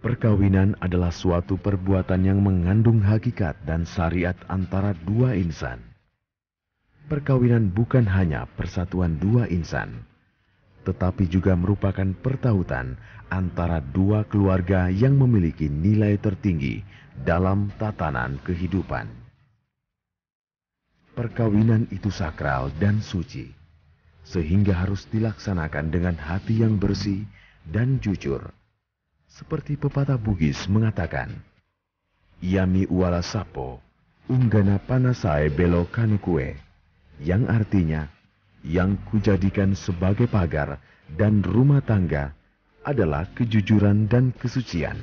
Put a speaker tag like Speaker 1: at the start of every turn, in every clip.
Speaker 1: Perkawinan adalah suatu perbuatan yang mengandung hakikat dan syariat antara dua insan. Perkawinan bukan hanya persatuan dua insan, tetapi juga merupakan pertautan antara dua keluarga yang memiliki nilai tertinggi dalam tatanan kehidupan. Perkawinan itu sakral dan suci, sehingga harus dilaksanakan dengan hati yang bersih dan jujur. Seperti pepatah Bugis mengatakan, Yami uala sapo, unggana panasai belo kanukue, yang artinya, yang kujadikan sebagai pagar dan rumah tangga adalah kejujuran dan kesucian.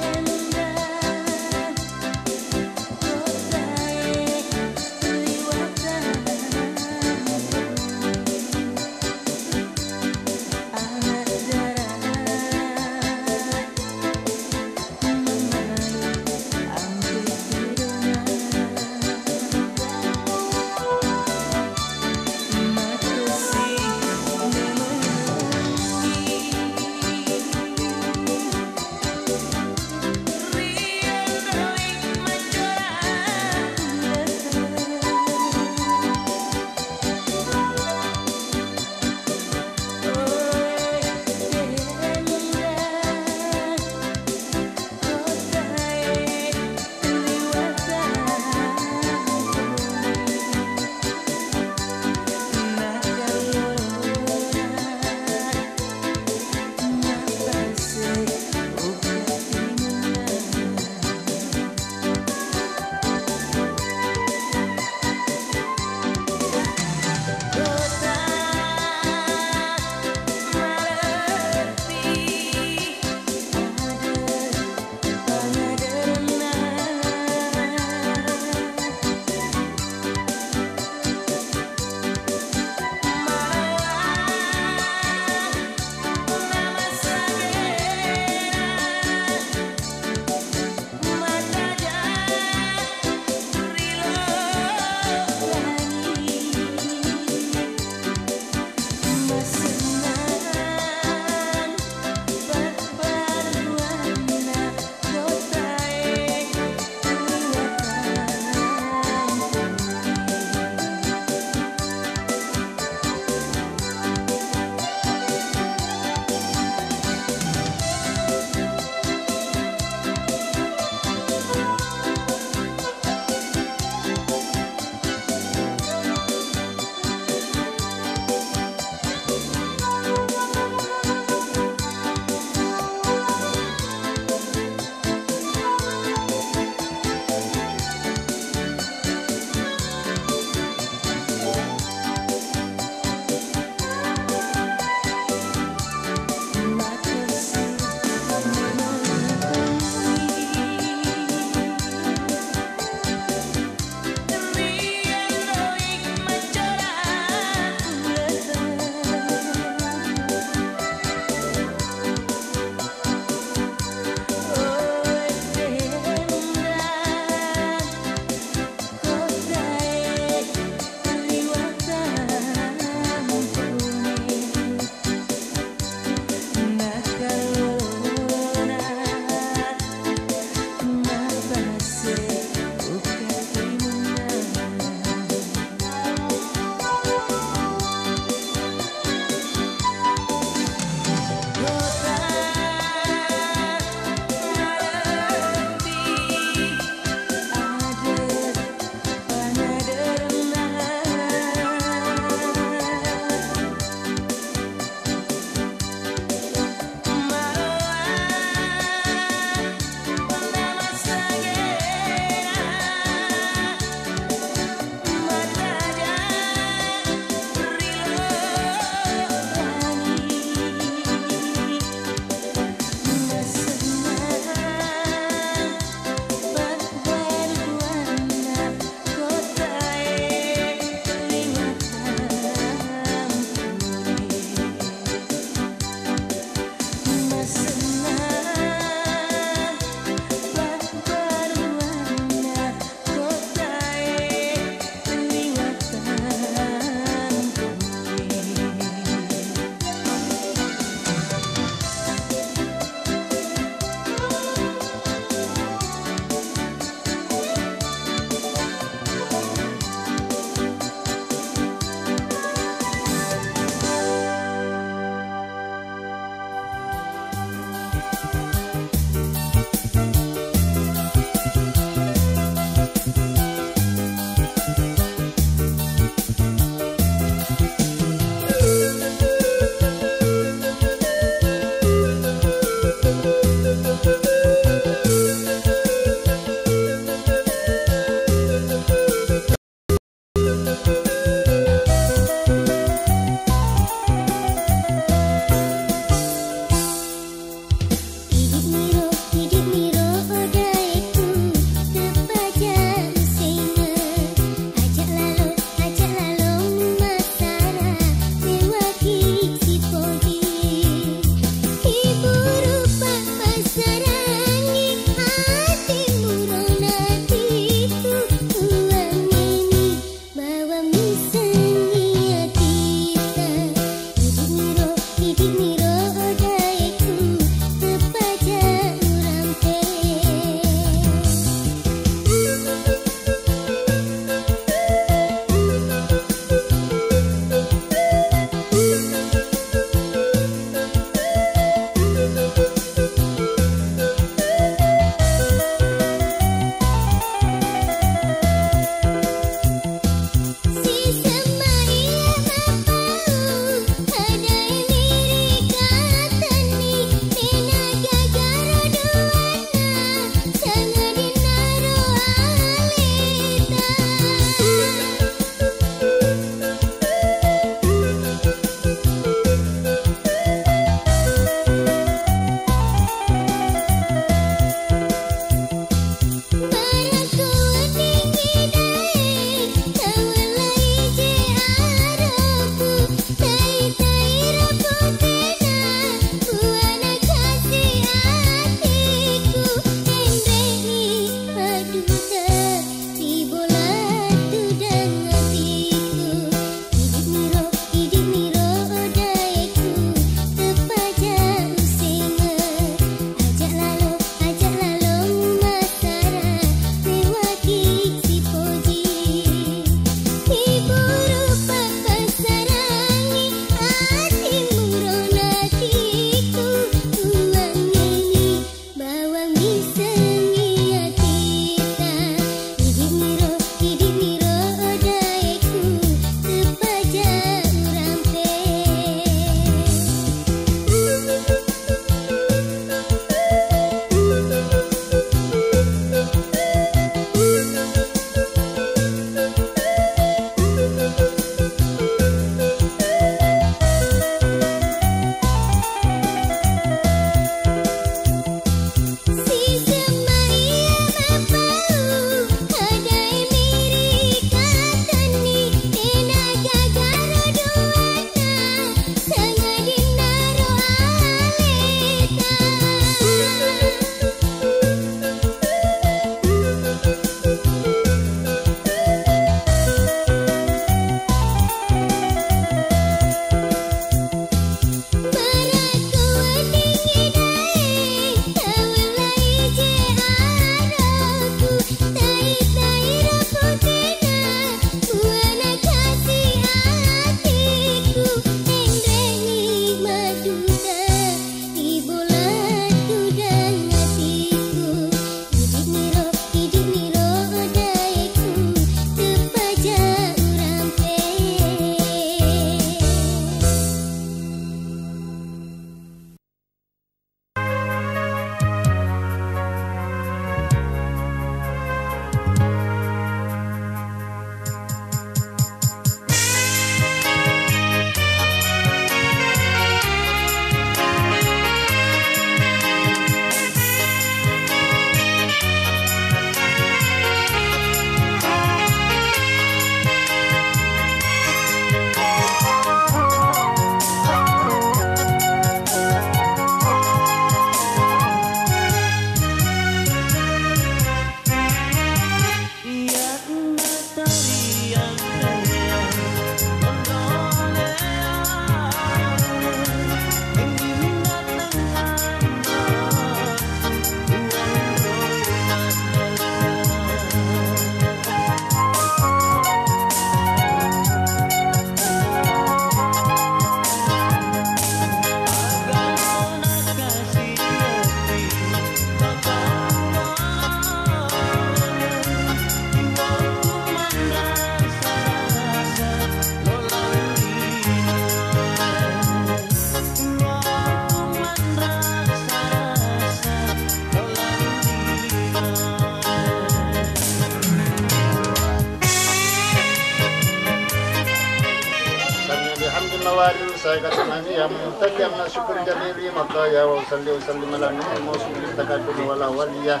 Speaker 2: وادي سايقة منيا ممتلئ من شكر جميل مطايا وصلي وسلم على النبي الموصول بالتقدم والأولية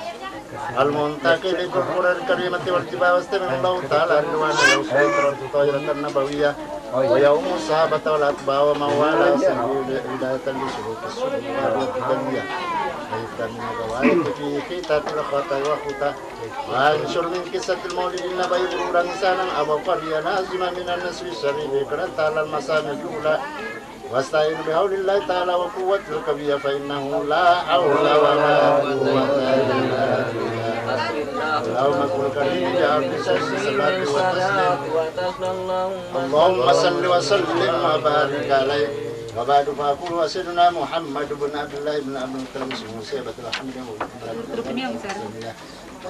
Speaker 2: المنتقل بالقرى الكريمة والجبال واستمع الله تعالى رضوان يوسف الطائرة النبوية ويوم الصحابة والأتباع ومن والاه سبيل هداية لسلوك السبل والدنيا حيث من الرواية في خيطة الخطأ وخطأ وانشر من قصة المولد النبوي برورا إنسانا أبو قرية نازما من النسل الشريف كانت على المسامع الأولى واستعين بحول الله تعالى وقوة القوية فإنه لا حول ولا قوة إلا بالله. اللهم كن كريم بعبد الصلاة والتسليم اللهم صل وسلم وبارك عليه وبعد فأقول سيدنا محمد بن عبد الله بن عبد المطلب اسمه سيبة الحمد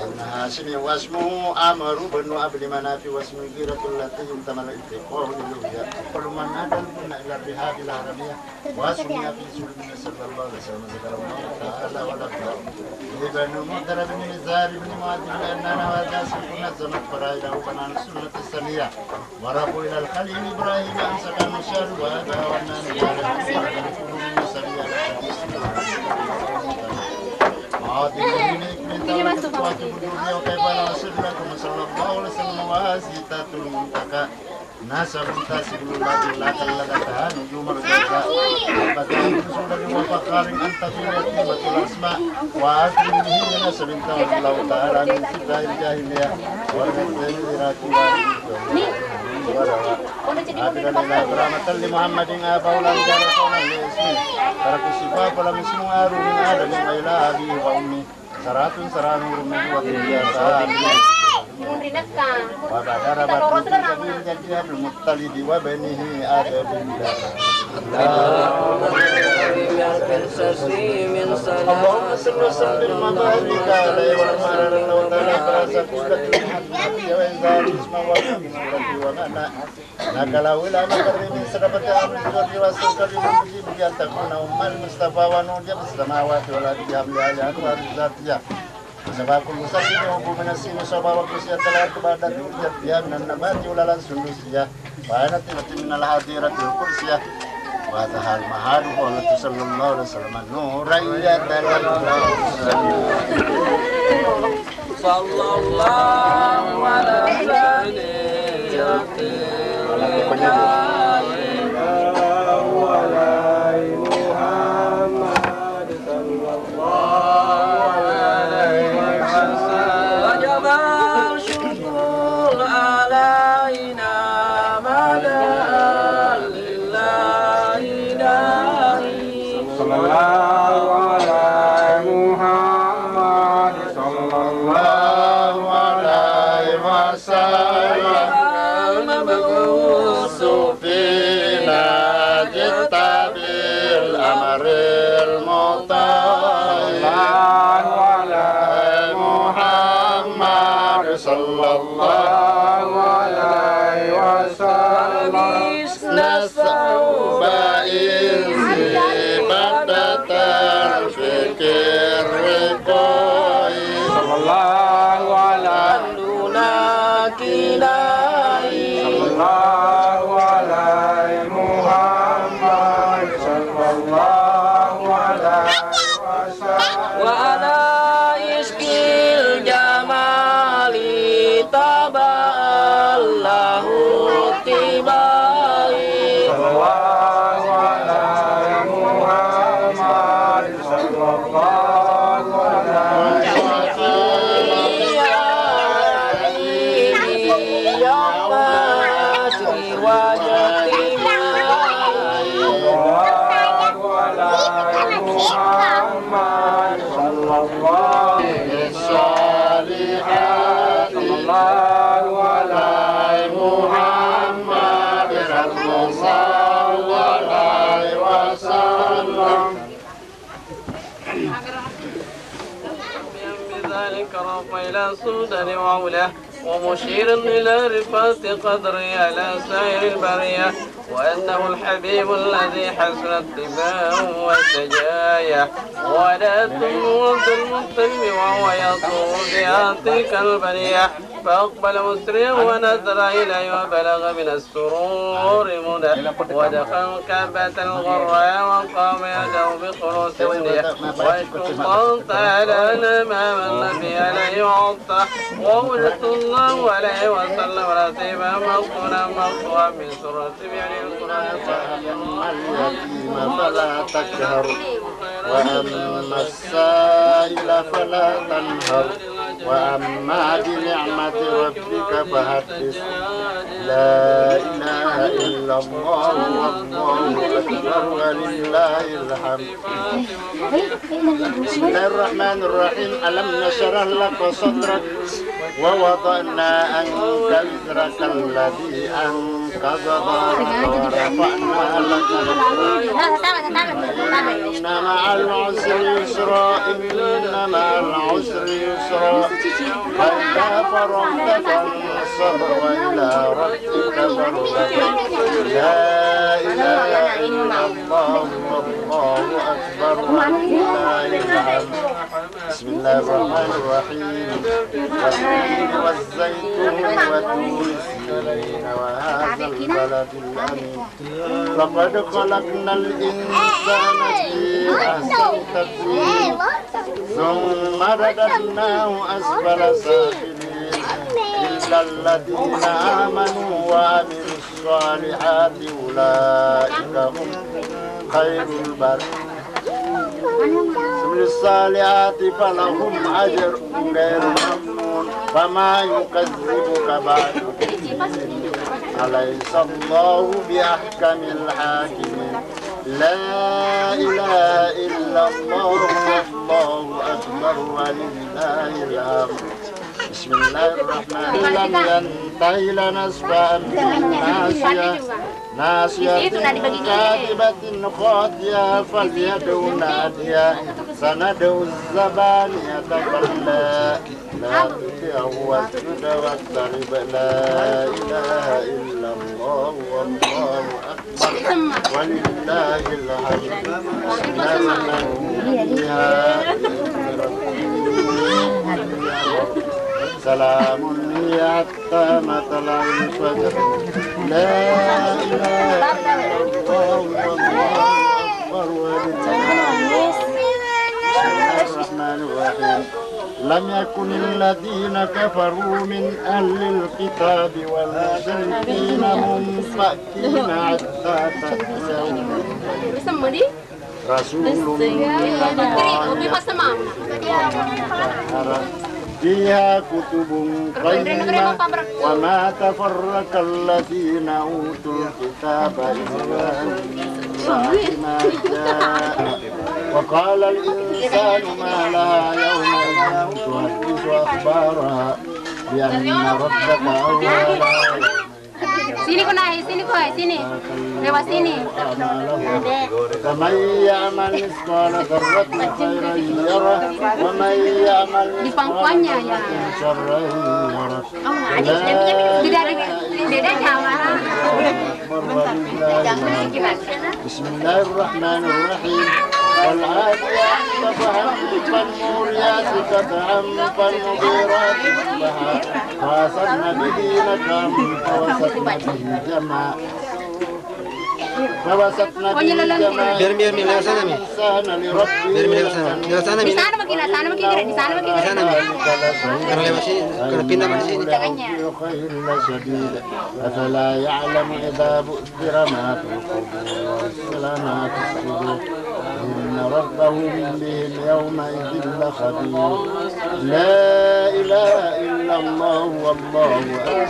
Speaker 2: ابن هاشم واسمه عمرو بن عبد مناف واسمه غيرة التي ينتمل الاتقاء للوهية كل من نادى البن إلى الرهاب العربية واسمه في سلم صلى الله عليه وسلم ذكر الله تعالى ولقاه ابن مضرب بن نزار بن معاذ لأننا وجاس كنا زمت فرائده بنان السنة السنية ورقوا إلى الخليل إبراهيم أمسك المشار وأبا ونان ini masuk nasab tasibul ladzi la kalladataha nujumar jaza badan sudah diwafaqarin anta filati batul asma wa akhirihi min nasabin ta'ala ta'ala min sidail jahiliyah wa ghayri rahmatan li Muhammadin abaulan jarasonan li ismi tarakusifa falam ismu aru min adam ila abi wa ummi saratun saranur min wa tiyasaan وبعد ربط الكبير جديد المطلب وبنيه آدم اللهم صل وسلم وبارك عليه وعلى آله وصحبه وسلم وإنزال اسمه ومعنى نقل إلى مقر من سربة أمر الجود والسكر المجيب بأن تكون أم المصطفى ونور السماوات والأرض بحبل آيات وأرض sebab musafir hukum menasi musabah waktu siat telah kepada turjat dia minan nabati ulalan sundusiyah wa ana tilati minal hadiratul kursiyah wa tahal mahadu wa sallallahu alaihi wasallam nurayyatan sallallahu
Speaker 3: إلى سودان وعلا ومشيرا إلى رفعة قدري على سائر البرية وأنه الحبيب الذي حسن اتباعه وسجاياه ولد عبد المطلب وهو يطوف بها تلك البرية فأقبل مسرعا ونزل إليه وبلغ من السرور منى ودخل الكعبة الغراء وقام يده بخلوص النية واشتط على الأمام النبي عليه وعطه وولد الله عليه وسلم رتيبا مقتولا مقطوعا من سرة يعني
Speaker 2: وأما اليتيم فلا تقهر وأما السائل فلا تنهر وأما بنعمة ربك فحدث لا إله إلا الله والله أكبر ولله الحمد. بسم الله الرحمن الرحيم. ألم نشرح لك صدرك ووضعنا عنك وزرك الذي أنقض ظهرك ورفعنا لك إن مع العسر يسرا إن مع العسر يسرا فإذا فرغت فانصب وإلى ربك فارغب لا إله إلا الله والله أكبر ولله الحمد. بسم الله الرحمن الرحيم. والتين والزيتون وطور سينين وهذا البلد الأمين لقد خلقنا الإنسان في أحسن تقويم ثم رددناه أسفل سافلين إلا الذين آمنوا وعملوا الصالحات أولئك هم خير البر. سبل الصالحات فلهم أجر غير ممنون فما يكذبك بعد أليس الله بأحكم الحاكمين. لا إله إلا الله والله أكبر ولله الحمد. بسم الله الرحمن الرحيم. لم ينتهي لنسفعا بالناصية ناصية كاذبة خاطئة فليدع ناديا سندع الزبانية كلا لا تطعه واسجد واقترب لا إله إلا الله والله أكبر ولله الحمد. سلام هي حتى مطلع الفجر لا إله إلا الله والله أكبر ولله. بسم الله الرحمن الرحيم. لم يكن الذين كفروا من أهل الكتاب والمشركين منفكين حتى تأتيهم رسول فيها كتب قيمة وما تفرق الذين أوتوا الكتاب إلا ما جاء وقال الإنسان ما لها يومئذ تحدث أخبارها بأن ربك أوحى لها.
Speaker 4: Sini kau naik, sini kau, sini. Lewat sini.
Speaker 2: فمن يعمل مثقال ذرة خيرا يره ومن يعمل مثقال ذرة شرا يره. بسم الله الرحمن الرحيم. والعاديات ضبحا فالموريات قدحا فالمغيرات صبحا فوسطن به نقعا فوسطن به جمعا فوسطن به جمعا الإنسان لربه
Speaker 4: Di sana makin, di sana
Speaker 2: makin. أفلا يعلم إذا بؤثر ما في القبور والسلامات الصدور إن ربهم بهم يومئذ لخبير. لا إله إلا الله والله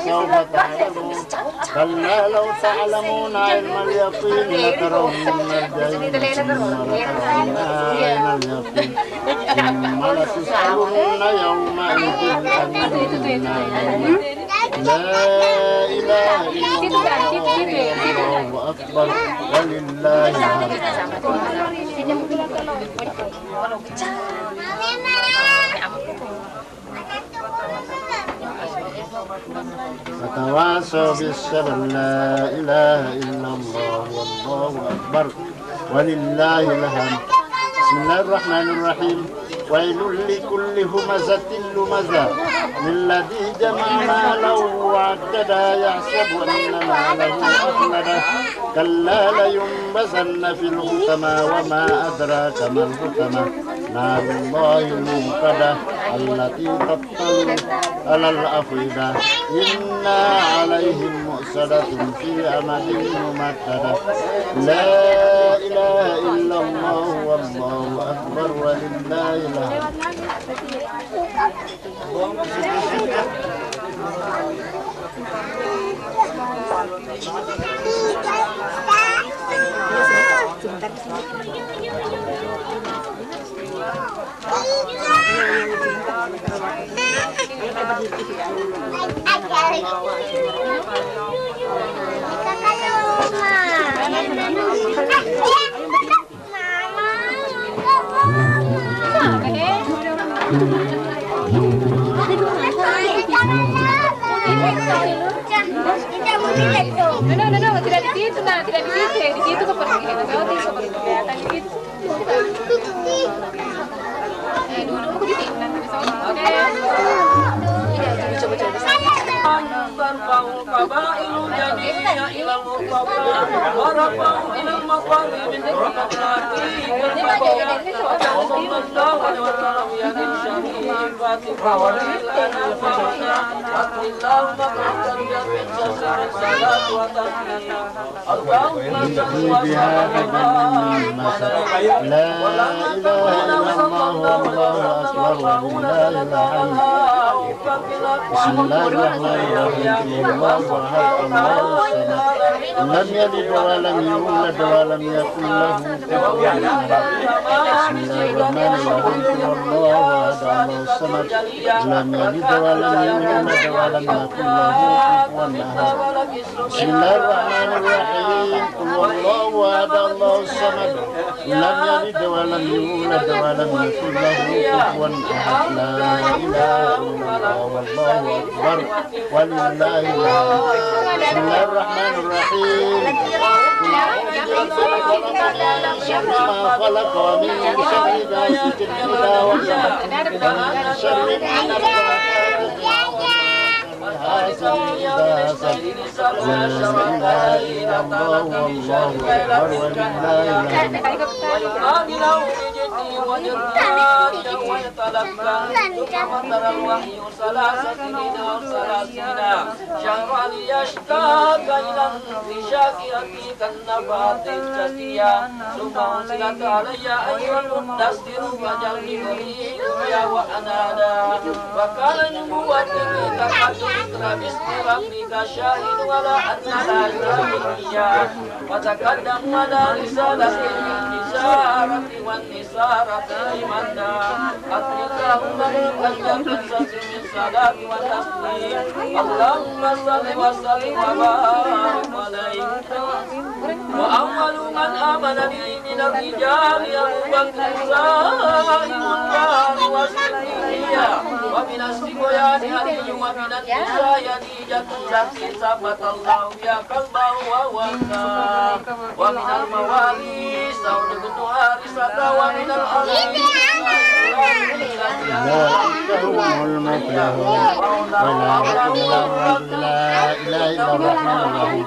Speaker 2: سوف تعلمون كلا لو تعلمون علم اليقين لترون الجحيم ثم لترونها عين اليقين ثم لتسألن يومئذ عن النعيم. لا إله إلا الله والله أكبر ولله الحمد. وتواصوا بالصبر لا إله إلا الله والله أكبر ولله الحمد بسم الله الرحمن الرحيم ويل لكل همزة لمزة للذي جمع مالا وعددا يحسب أن ماله أخلده كلا لينبذن في الحطمة وما أدراك ما الحطمة نار الله الموقدة التي تطلع على الأفئدة إنا عليهم مؤصدة في أمد ممددة لا إله إلا الله والله أكبر ولله الحمد
Speaker 4: No, tidak di situ, nah, tidak di situ, di situ kepergian, kau tidak seperti kelihatan di situ. Duduk aku di sini, nanti لم يلد ولم يولد ولم يكن له كفوا أحد بسم الله الرحمن الرحيم والله أحد الله الصمد لم يلد ولم يولد ولم يكن له كفوا أحد بسم الله الرحمن الرحيم والله أحد الله الصمد لم يلد ولم يولد ولم يكن له كفوا أحد لا إله إلا الله والله أكبر ولله الحمد بسم الله الرحمن الرحيم شر ما خلق ومن شر غاسق إذا وقب ومن شر حاسد إذا حسد لا إله إلا الله والله أكبر ولله الحمد
Speaker 3: وتقدم على رسالة النسارة والنسارة لمنا اللهم قصص من صلاة والتسليم اللهم صل وسلم وبارك عليه وأول من آمن به من الرجال أبو بكر صاحب النار والصديقية ومن الصبيان علي ومن النساء خديجة التي ثبت الله بها قلبه ووفاه ومن الموالي سعد بن حارثة ومن الأرض
Speaker 2: أولئك هم المفلحون لا إله إلا الرحمن الرحيم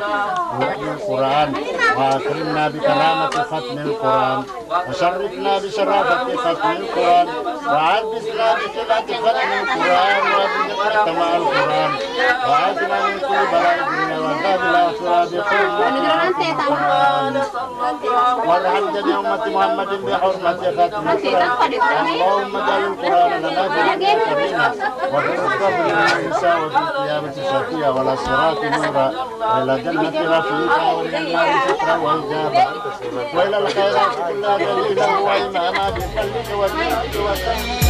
Speaker 2: القرآن وأكرمنا بكرامة ختم القرآن وشرفنا بشرافة ختم القرآن وعززنا بصلة ختم القرآن وبذكرك مع القرآن وعافنا من كل بلاء الدنيا وعذاب الآخرة بقول وارحم جميع أمة محمد بحرمة ختم القرآن اللهم اجعل القرآن لنا في كريما وفي القبر النساء وفي القيامة شفيعا ولا صراط نورا وإلى جنة رفيقا ومن النار سترا وإجابة وإلى الخيرات كلها دليلا وإماما بقلبك ودينك وسلم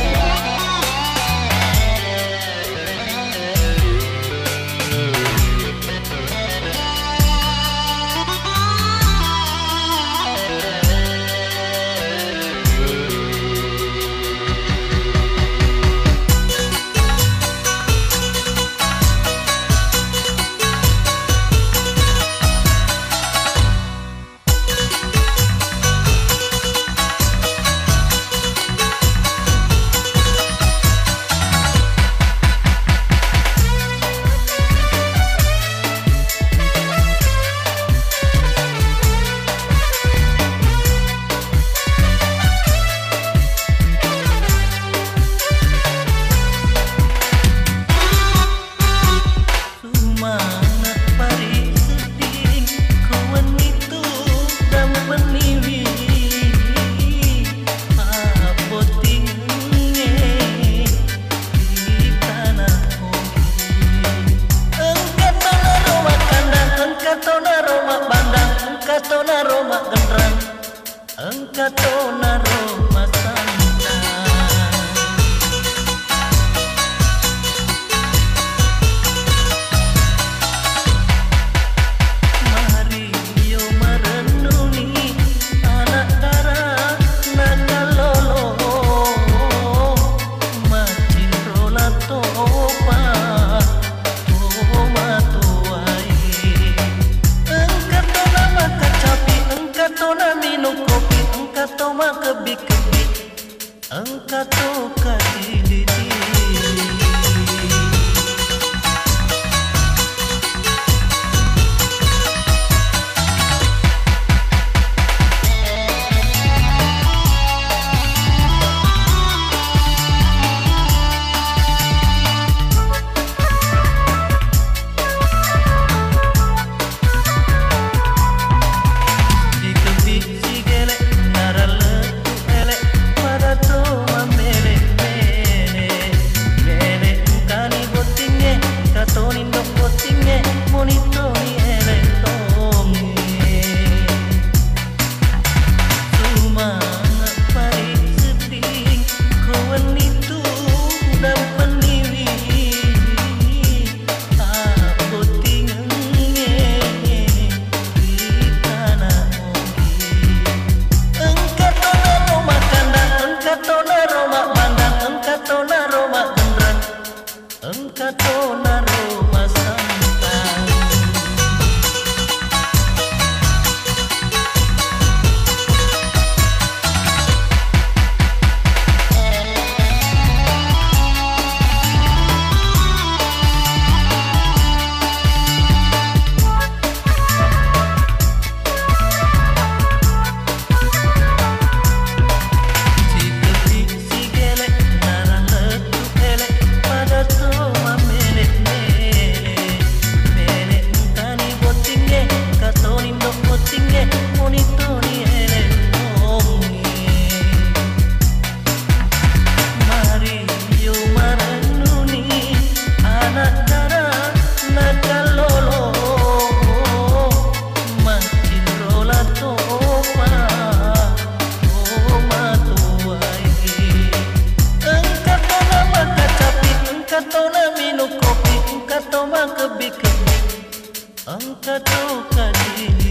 Speaker 5: angkat doa diri.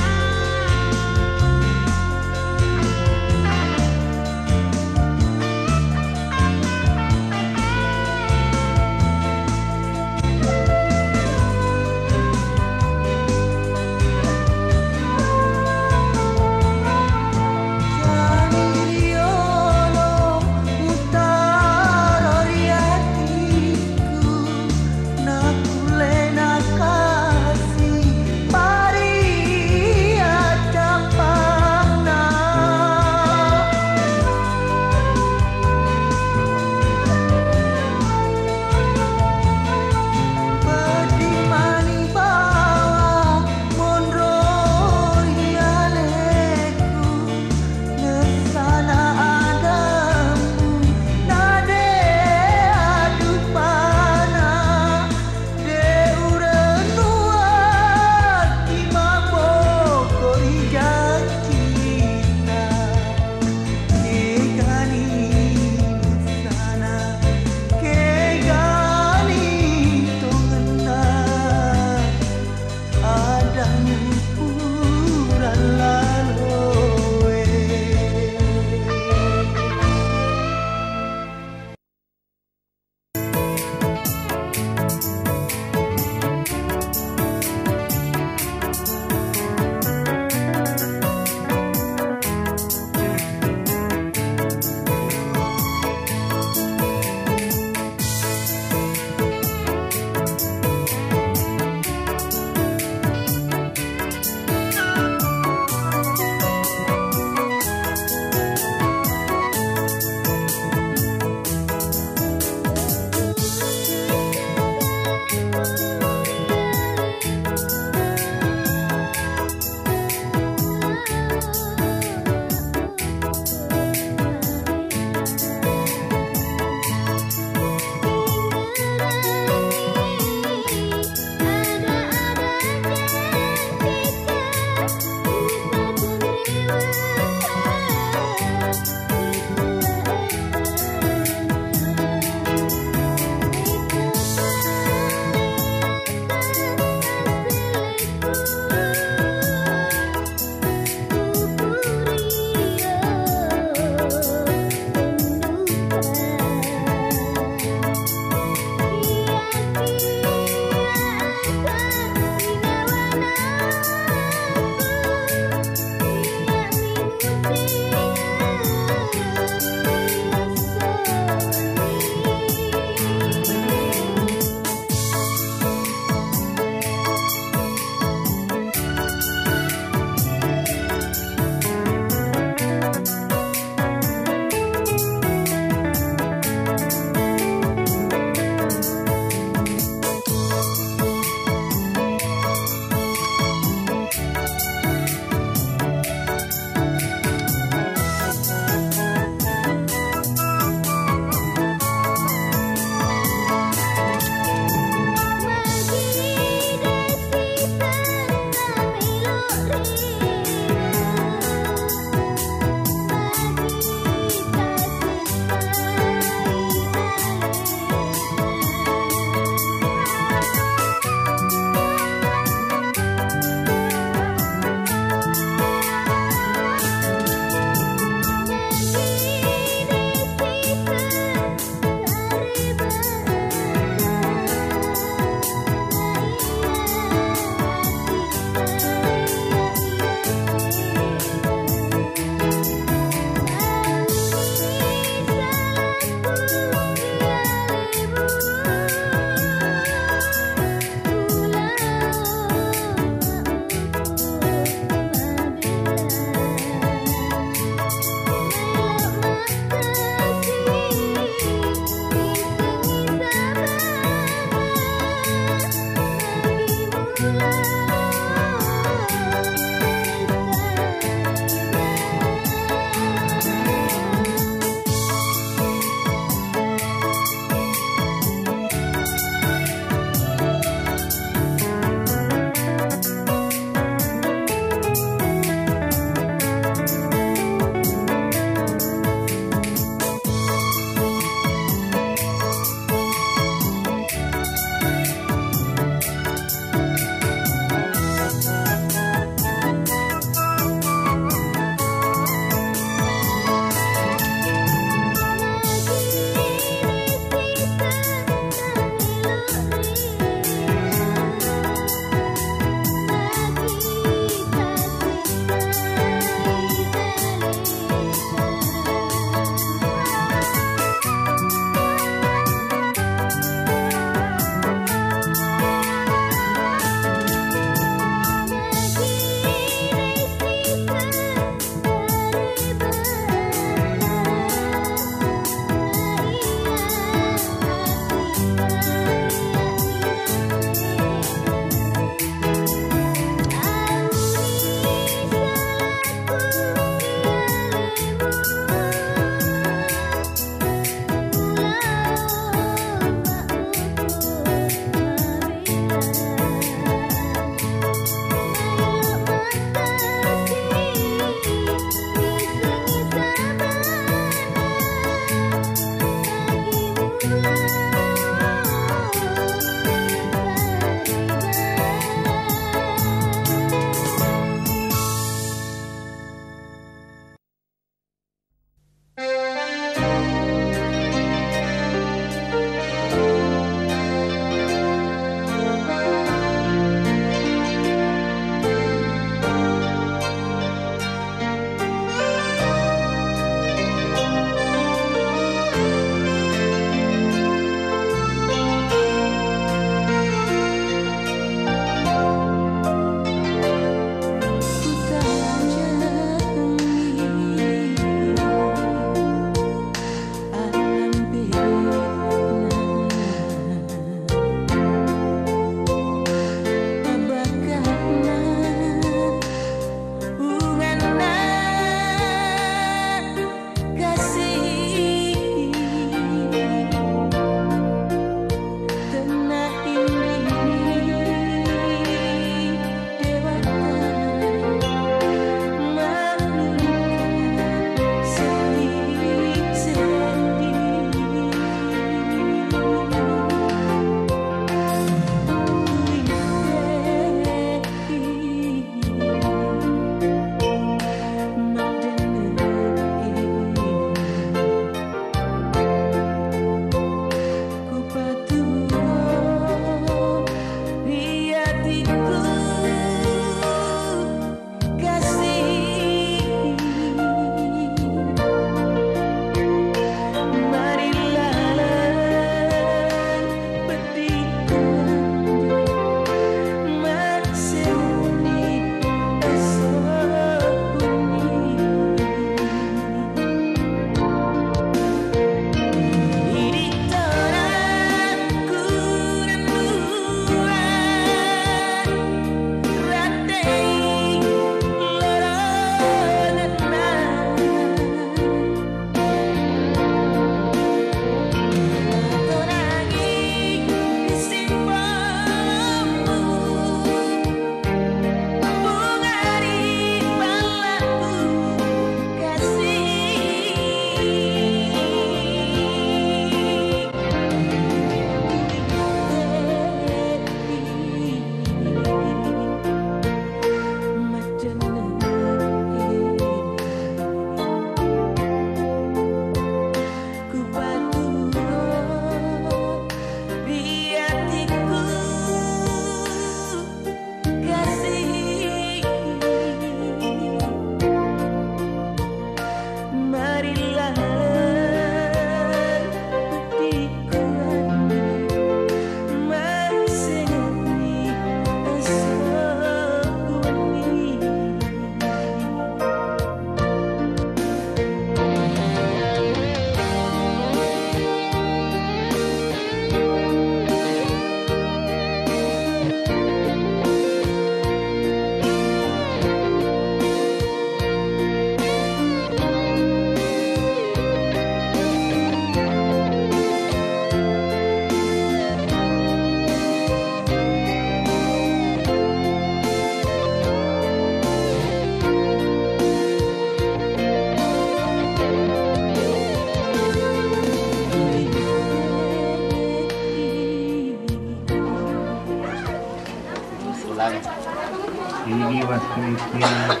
Speaker 6: Fikina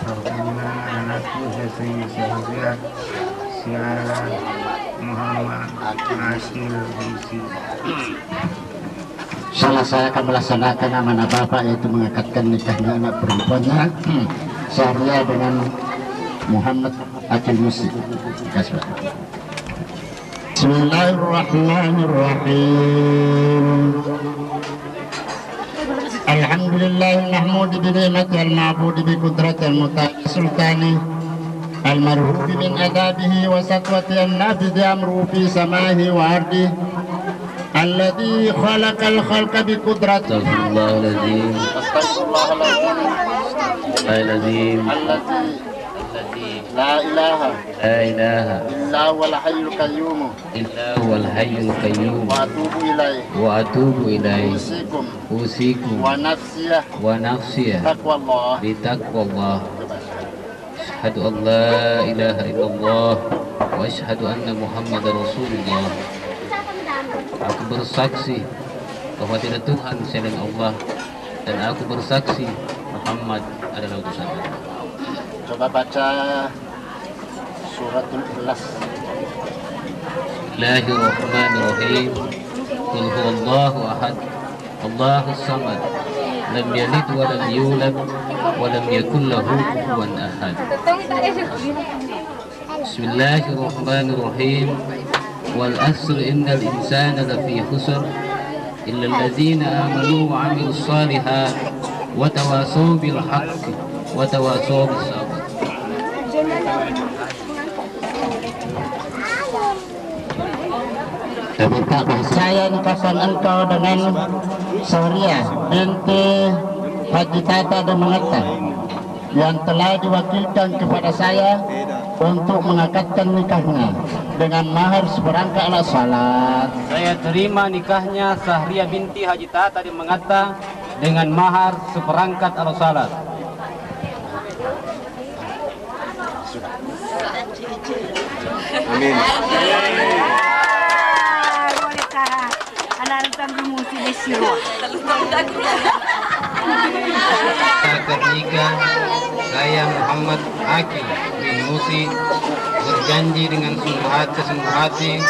Speaker 6: Rahimah anakku Hussein Syahriat Syara Muhammad Akil Bisi.
Speaker 4: Salah saya akan melaksanakan amanah Bapak, yaitu mengakadkan nikahnya anak perempuannya Syahriat dengan Muhammad Akil Bisi. Bismillahirrahmanirrahim. Alhamdulillah mahmud bi ni'mati al-ma'bud bi qudrati al-muta'al sultani al-marhub min adabihi wa satwati an-nafidhi amru fi samahi wa ardi alladhi khalaqal khalqa bi qudrati
Speaker 7: Astaghfirullahaladzim.
Speaker 4: alladhi la ilaha
Speaker 7: La ilaha
Speaker 4: illa huwal hayyul qayyum
Speaker 7: illa huwal hayyul qayyum
Speaker 4: wa atubu ilaih
Speaker 7: wa atubu ilaihi
Speaker 4: usikum
Speaker 7: usikum
Speaker 4: wa nafsiyah
Speaker 7: wa nafsiyah
Speaker 4: taqwallah
Speaker 7: bitaqwallah. Asyhadu an la ilaha illallah wa asyhadu anna Muhammadar Rasulullah. Aku bersaksi bahwa tidak Tuhan selain Allah, dan aku bersaksi Muhammad adalah utusan Allah.
Speaker 4: Coba baca suratul Ikhlas.
Speaker 7: Bismillahirrahmanirrahim. Qul huwallahu ahad, Allahus samad, lam yalid wa lam yulad wa lam yakul lahu kufuwan ahad. Bismillahirrahmanirrahim. Wal asr innal insana lafi khusr illa alladzina amanu wa 'amilus shalihat wa tawasaw bil haqqi wa tawasaw bis sabr.
Speaker 4: Saya nikahkan engkau dengan Syahriat binti Haji Tata dan Mengata yang telah diwakilkan kepada saya untuk mengakadkan nikahnya dengan mahar seperangkat alat salat.
Speaker 8: Saya terima nikahnya Syahriat binti Haji Tata dan Mengata dengan mahar seperangkat alat salat.
Speaker 6: Amin.
Speaker 8: Akad nikah saya Muhammad Akil bin Musi berjanji dengan sungguh hati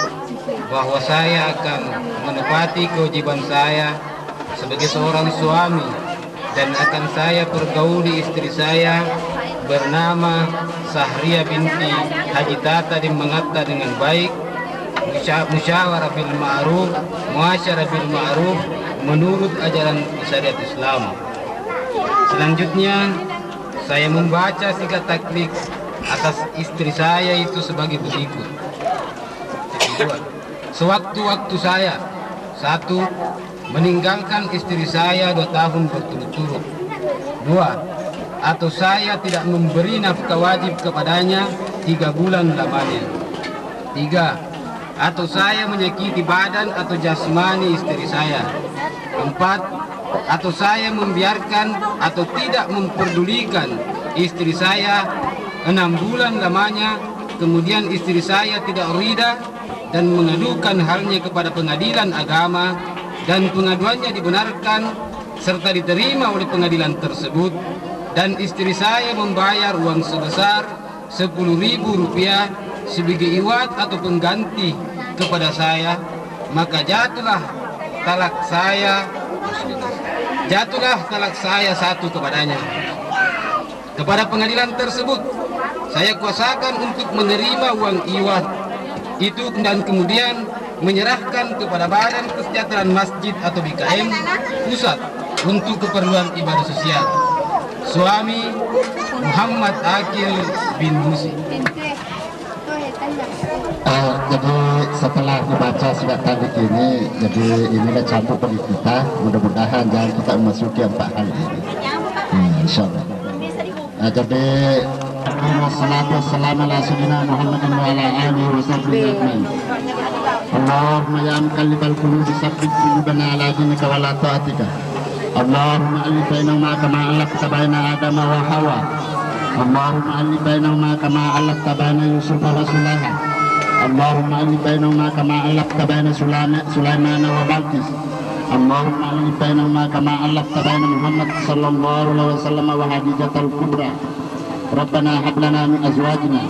Speaker 8: bahwa saya akan menepati kewajiban saya sebagai seorang suami, dan akan saya pergauli istri saya bernama Syahriat binti Haji Tata dan Mengata dengan baik, musyawarah bil ma'ruf, muasyarah bil ma'ruf menurut ajaran syariat Islam. Selanjutnya saya membaca sigat taklid atas istri saya itu sebagai berikut. Sewaktu-waktu saya: 1. Meninggalkan istri saya 2 tahun berturut-turut. 2. Atau saya tidak memberi nafkah wajib kepadanya 3 bulan lamanya. 3. Atau saya menyakiti badan atau jasmani istri saya. 4. Atau saya membiarkan atau tidak memperdulikan istri saya 6 bulan lamanya, kemudian istri saya tidak rida dan mengadukan halnya kepada pengadilan agama, dan pengaduannya dibenarkan serta diterima oleh pengadilan tersebut, dan istri saya membayar uang sebesar Rp10.000 sebagai iwat atau pengganti kepada saya, maka jatuhlah talak saya 1 kepadanya. Kepada pengadilan tersebut saya kuasakan untuk menerima uang iwat itu dan kemudian menyerahkan kepada Badan Kesejahteraan Masjid atau BKM pusat untuk keperluan ibadah sosial. Suami Muhammad Akil bin Musi.
Speaker 4: Jadi setelah dibaca surat taklid ini, jadi inilah campur bagi kita. Mudah-mudahan jangan kita memasuki 4 hal ini. Insyaallah. Jadi wassalatu wassalamu ala sayyidina Muhammadin wa ala alihi wa sahbihi ajmain. Allahumma ya muqallibal qulubi tsabbit qulubana ala dinika wa ala ta'atika. Allahumma alif bainahuma kama alafta baina Adam wa Hawa. Allahumma alif bainahuma kama alafta baina Yusuf wa Sulaiman. Allahumma alif bainahuma kama alafta baina Sulaiman wa Balqis. اللهم علم بينهما كما علقت بين محمد صلى الله عليه وسلم وخديجة الكبرى ربنا هب لنا من أزواجنا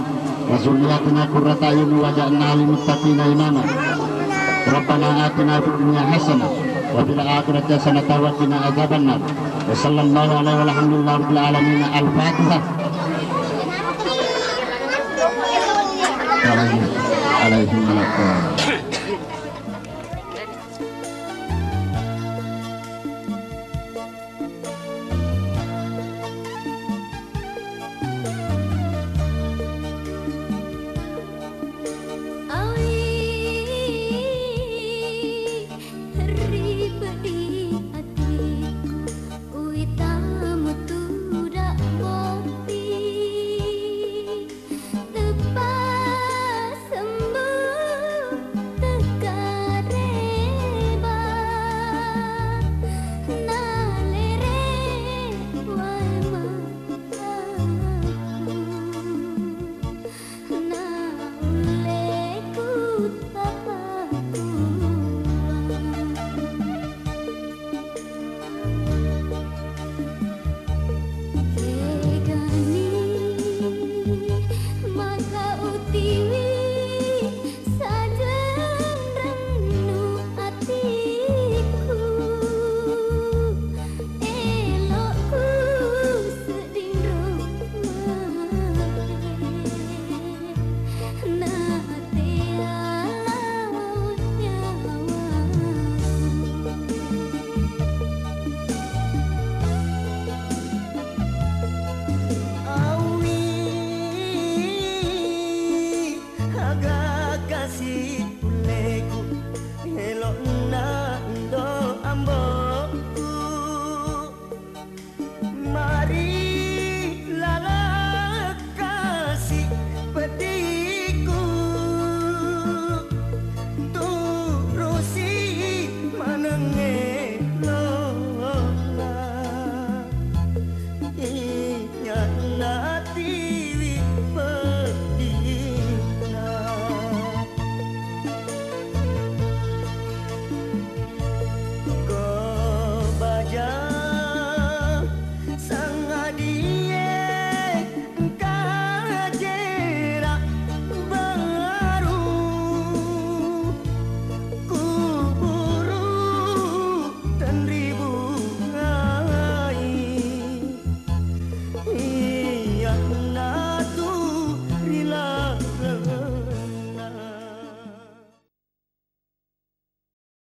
Speaker 4: وذرياتنا قرة أعين واجعلنا للمتقين إماما ربنا آتنا في الدنيا حسنة وفي الآخرة حسنة وقنا عذاب النار وصلى الله عليه والحمد لله رب العالمين. الفاتحة. عليهم
Speaker 5: kasih puleku elok nak do ambo